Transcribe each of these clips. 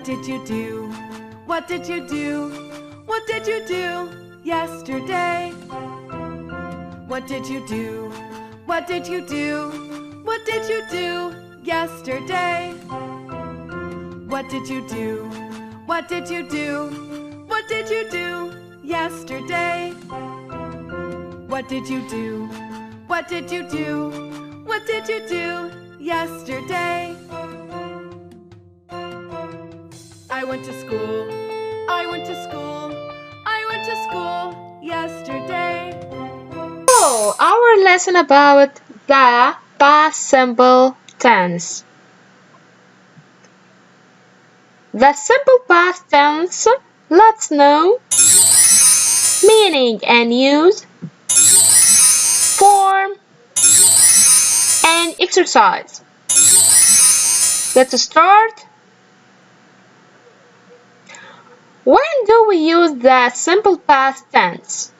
What did you do? What did you do? What did you do yesterday? What did you do? What did you do? What did you do yesterday? What did you do? What did you do? What did you do yesterday? What did you do? What did you do? What did you do yesterday? I went to school. I went to school. I went to school yesterday. So, our lesson about the past simple tense. The simple past tense, let's know meaning and use, form, and exercise. Let's start. When do we use the simple past tense?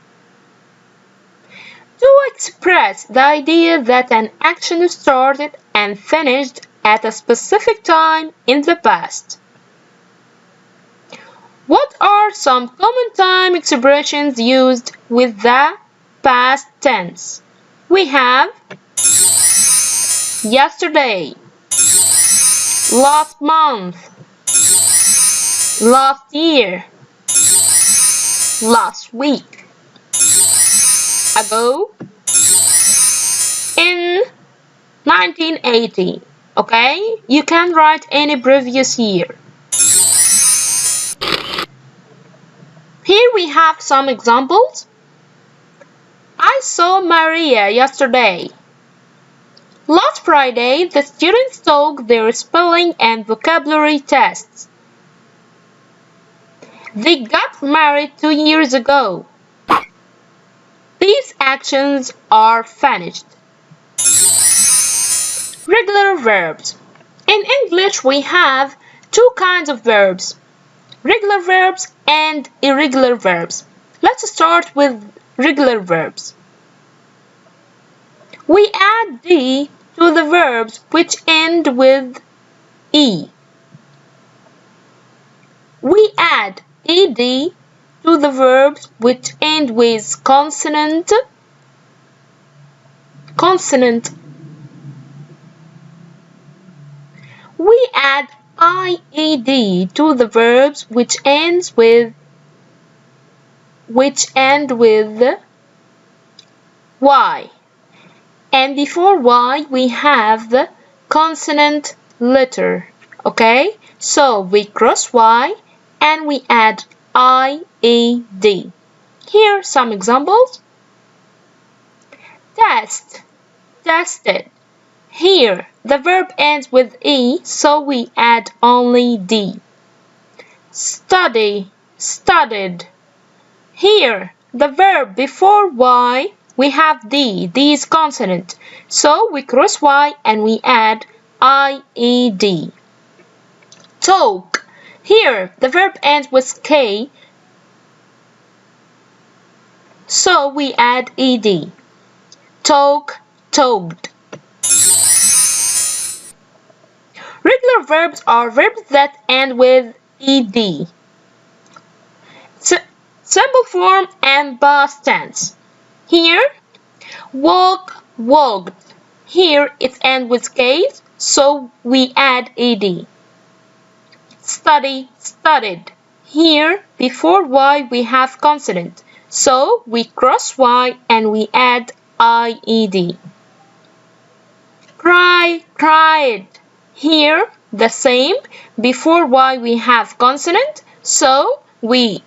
To express the idea that an action started and finished at a specific time in the past. What are some common time expressions used with the past tense? We have yesterday, last month, last year, last week, ago, in 1980. Okay, you can write any previous year. Here we have some examples. I saw Maria yesterday. Last Friday, the students took their spelling and vocabulary tests. They got married 2 years ago. These actions are finished. Regular verbs. In English, we have two kinds of verbs, regular verbs and irregular verbs. Let's start with regular verbs. We add D to the verbs which end with E. We add ed to the verbs which end with consonant. We add ied to the verbs which end with y. And before y we have the consonant letter. Okay? So we cross y and we add ied. Here are some examples. Test, tested. Here the verb ends with e, so we add only d. Study, studied. Here the verb before y we have d. D is consonant, so we cross y and we add ied. Talk. Here the verb ends with k, so we add ed. Talk, talked. Regular verbs are verbs that end with ed. Simple form and past tense. Here, walk, walked. Here it ends with k, so we add ed. Study, studied. Here, before y we have consonant, so we cross y and we add ied. Cry, cried. Here, the same. Before y we have consonant, so we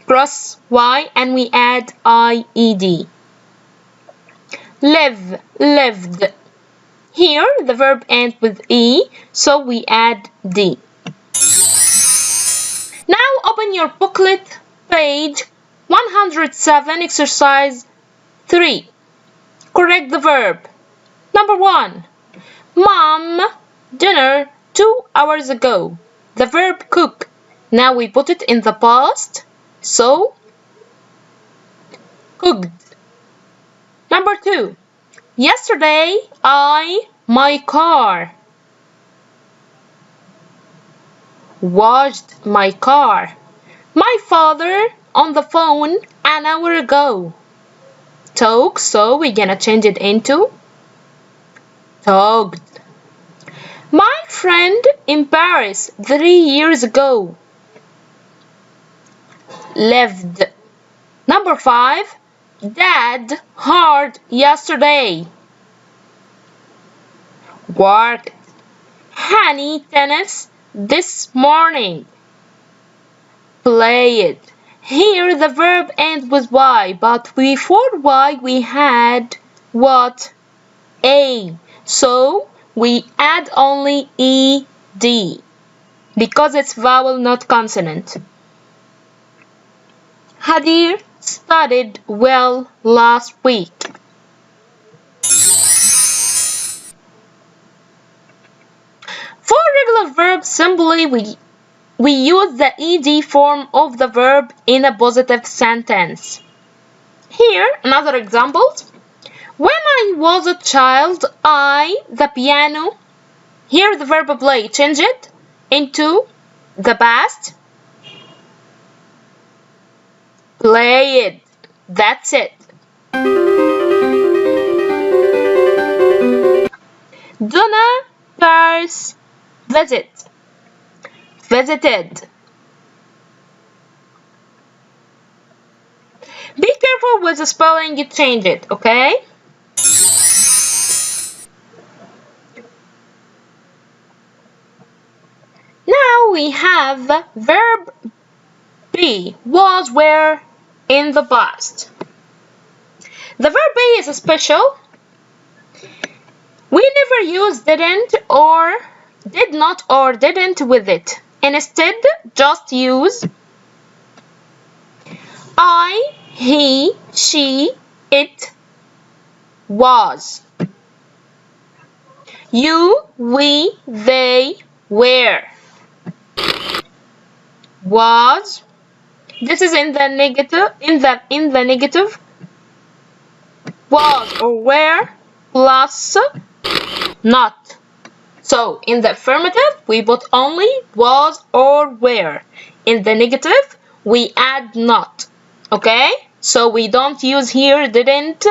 cross y and we add ied. Live, lived. Here, the verb ends with e, so we add d. Now open your booklet, page 107, exercise 3. Correct the verb. Number 1. Mom, dinner 2 hours ago. The verb cook. Now we put it in the past, so cooked. Number 2. Yesterday, my car. washed my car. My father on the phone an hour ago. Talk, so we're gonna change it into talked. My friend in Paris 3 years ago. Lived. Number 5. Dad hard yesterday. Worked. Honey tennis this morning. Played. Here the verb ends with Y, but before Y we had what? A. So we add only ED because it's vowel, not consonant. Hadir studied well last week. For regular verbs, simply we use the ED form of the verb in a positive sentence. Here, another example. When I was a child, the piano. Here the verb play, change it into the past. Played. That's it. Donna Paris visit. Visited. Be careful with the spelling, you change it, okay? Now we have verb be, was, were in the past. The verb be is special. We never use didn't or did not or didn't with it. Instead, just use I, he, she, it, was. You, we, they, were. Was. This is in the negative. In the negative. Was or were plus not. So in the affirmative, we put only was or were. In the negative, we add not. Okay? So we don't use here didn't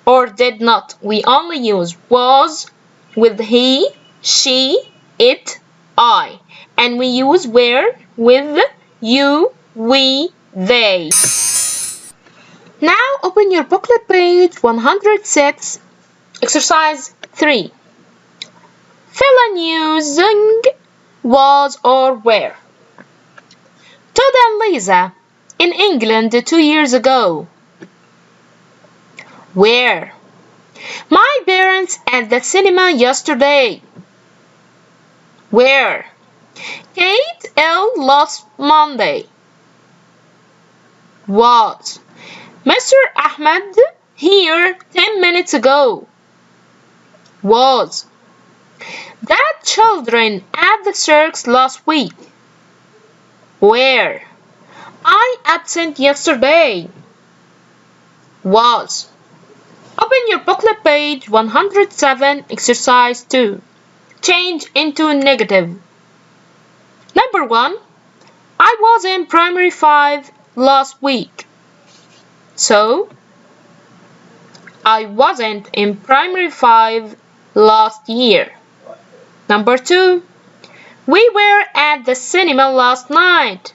or did not. We only use was with he, she, it, I. And we use were with you, we, they. Now open your booklet page 106, exercise 3. Fill in using was or were. Todd and Lisa in England 2 years ago. Where? My parents at the cinema yesterday. Where? Kate ill last Monday. Was. Mr. Ahmed here 10 minutes ago. Was. Dad children at the circus last week. Where? I absent yesterday. Was. Open your booklet page 107, exercise 2. Change into negative. Number 1. I was in primary 5 last week. So, I wasn't in primary 5 last year. Number 2. We were at the cinema last night.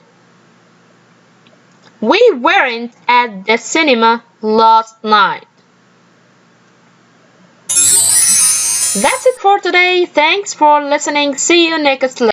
We weren't at the cinema last night. That's it for today. Thanks for listening. See you next lesson.